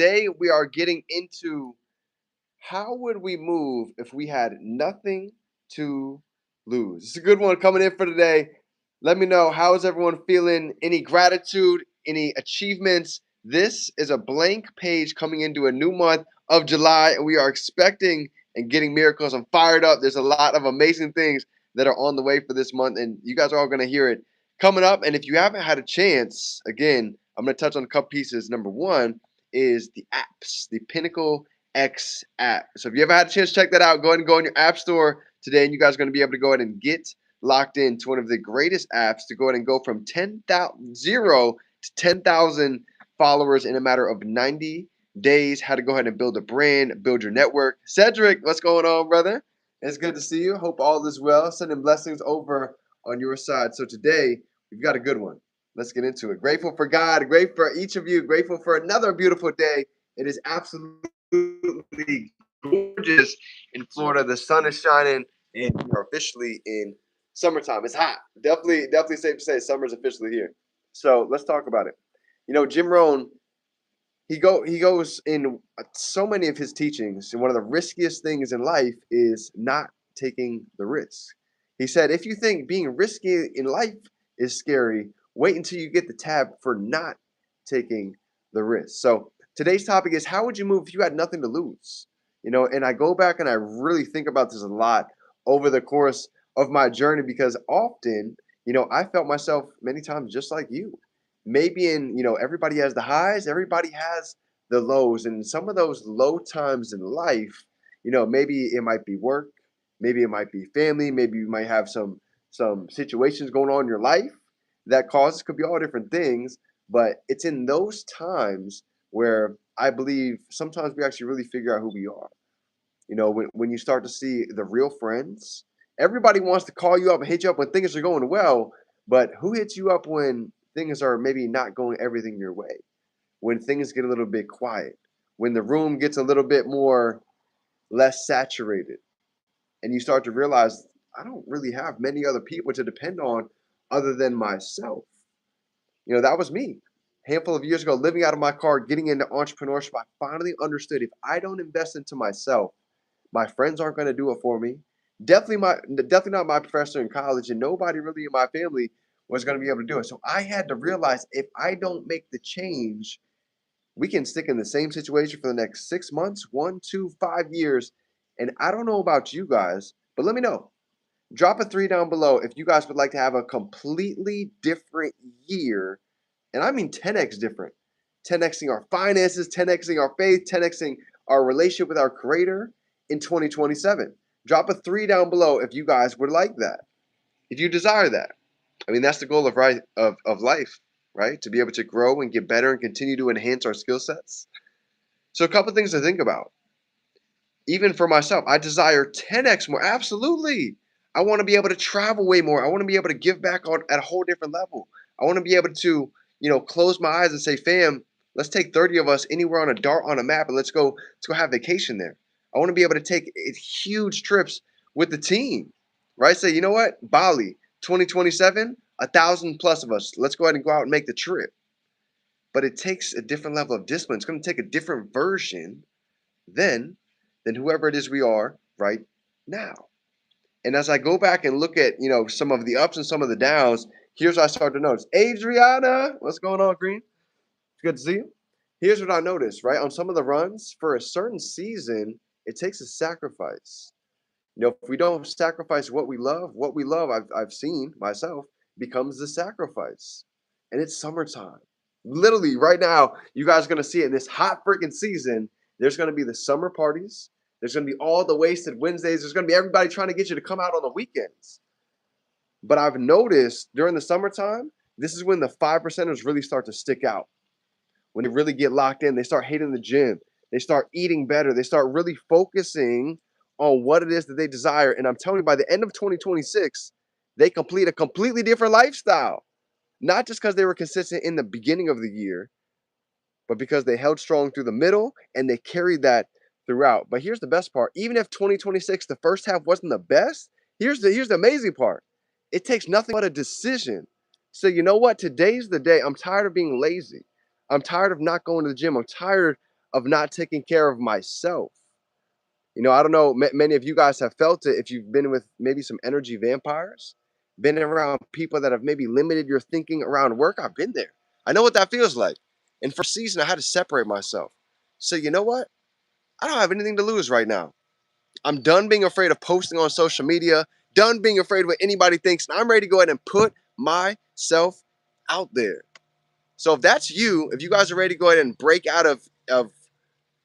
today we are getting into how would we move if we had nothing to lose? It's a good one coming in for today. Let me know, how is everyone feeling? Any gratitude, any achievements? This is a blank page coming into a new month of July, and we are expecting and getting miracles. I'm fired up. There's a lot of amazing things that are on the way for this month, and you guys are all going to hear it coming up. And if you haven't had a chance, again, I'm going to touch on a couple pieces. Number one is the apps, the Pinnacle X app. So if you ever had a chance to check that out, go ahead and go in your app store today, and you guys are going to be able to go ahead and get locked into one of the greatest apps to go ahead and go from 0 to 10,000 followers in a matter of 90 days. How to go ahead and build a brand, build your network. Cedric, what's going on, brother? It's good to see you. Hope all is well. Sending blessings over on your side. So today, we've got a good one. Let's get into it. Grateful for God, grateful for each of you, grateful for another beautiful day. It is absolutely gorgeous in Florida. The sun is shining, and we are officially in summertime. It's hot. Definitely safe to say summer's officially here. So let's talk about it. Jim Rohn, he goes in so many of his teachings, and one of the riskiest things in life is not taking the risk. He said, if you think being risky in life is scary, wait until you get the tab for not taking the risk. So today's topic is, how would you move if you had nothing to lose? And I go back and I really think about this a lot over the course of my journey, because often, I felt myself many times just like you. Maybe everybody has the highs, everybody has the lows, and some of those low times in life, maybe it might be work, maybe it might be family, maybe you might have some situations going on in your life that causes, could be all different things, but it's in those times where I believe sometimes we actually really figure out who we are. When you start to see the real friends, everybody wants to call you up and hit you up when things are going well, but who hits you up when things are maybe not going everything your way? When things get a little bit quiet, when the room gets a little bit more less saturated, and you start to realize, I don't really have many other people to depend on other than myself. That was me. A handful of years ago, living out of my car, getting into entrepreneurship, I finally understood, if I don't invest into myself, my friends aren't going to do it for me. Definitely not my professor in college, and nobody really in my family was going to be able to do it. So I had to realize, if I don't make the change, we can stick in the same situation for the next 6 months, 1, 2, 5 years. And I don't know about you guys, but let me know. Drop a 3 down below if you guys would like to have a completely different year. And I mean 10x different. 10xing our finances, 10xing our faith, 10xing our relationship with our creator in 2027. Drop a 3 down below if you guys would like that. If you desire that. I mean, that's the goal of life, right? To be able to grow and get better and continue to enhance our skill sets. So a couple things to think about. Even for myself, I desire 10x more. Absolutely. I want to be able to travel way more. I want to be able to give back at a whole different level. I want to be able to, close my eyes and say, fam, let's take 30 of us anywhere on a map, and let's go have vacation there. I want to be able to take huge trips with the team, right? Say, you know what? Bali, 2027, 1,000 plus of us. Let's go ahead and go out and make the trip. But it takes a different level of discipline. It's going to take a different version than whoever it is we are right now. And as I go back and look at, some of the ups and some of the downs, here's what I start to notice. Adriana, what's going on, Green? It's good to see you. Here's what I noticed, right? On some of the runs, for a certain season, it takes a sacrifice. If we don't sacrifice what we love, I've seen myself, becomes the sacrifice. And it's summertime. Literally, right now, you guys are going to see it in this hot freaking season. There's going to be the summer parties. There's going to be all the wasted Wednesdays. There's going to be everybody trying to get you to come out on the weekends. But I've noticed during the summertime, this is when the 5%ers really start to stick out. When they really get locked in, they start hitting the gym. They start eating better. They start really focusing on what it is that they desire. And I'm telling you, by the end of 2026, they complete a completely different lifestyle. Not just because they were consistent in the beginning of the year, but because they held strong through the middle and they carried that throughout. But here's the best part. Even if 2026, the first half wasn't the best, here's the amazing part. It takes nothing but a decision. So you know what? Today's the day. I'm tired of being lazy. I'm tired of not going to the gym. I'm tired of not taking care of myself. I don't know, many of you guys have felt it if you've been with maybe some energy vampires, been around people that have maybe limited your thinking around work. I've been there. I know what that feels like. And for a season, I had to separate myself. So, you know what? I don't have anything to lose right now. I'm done being afraid of posting on social media, done being afraid of what anybody thinks, and I'm ready to go ahead and put myself out there. So if that's you, if you guys are ready to go ahead and break out of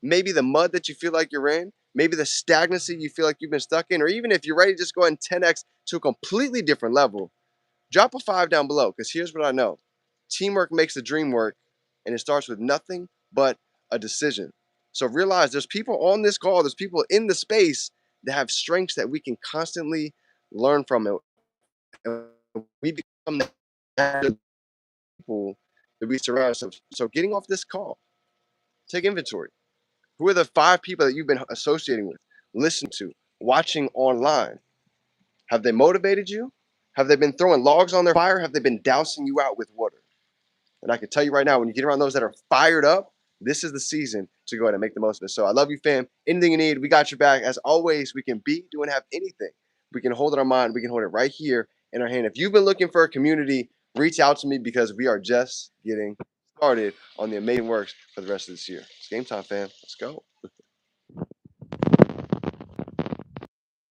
maybe the mud that you feel like you're in, maybe the stagnancy you feel like you've been stuck in, or even if you're ready to just go ahead and 10x to a completely different level, drop a 5 down below, because here's what I know. Teamwork makes the dream work, and it starts with nothing but a decision. So realize there's people on this call, there's people in the space that have strengths that we can constantly learn from it. And we become the people that we surround ourselves. So getting off this call, take inventory. Who are the 5 people that you've been associating with, listening to, watching online? Have they motivated you? Have they been throwing logs on their fire? Have they been dousing you out with water? And I can tell you right now, when you get around those that are fired up, this is the season to go ahead and make the most of it. So I love you, fam. Anything you need, we got your back. As always, we can be, do, and have anything. We can hold it in our mind. We can hold it right here in our hand. If you've been looking for a community, reach out to me, because we are just getting started on the amazing works for the rest of this year. It's game time, fam. Let's go.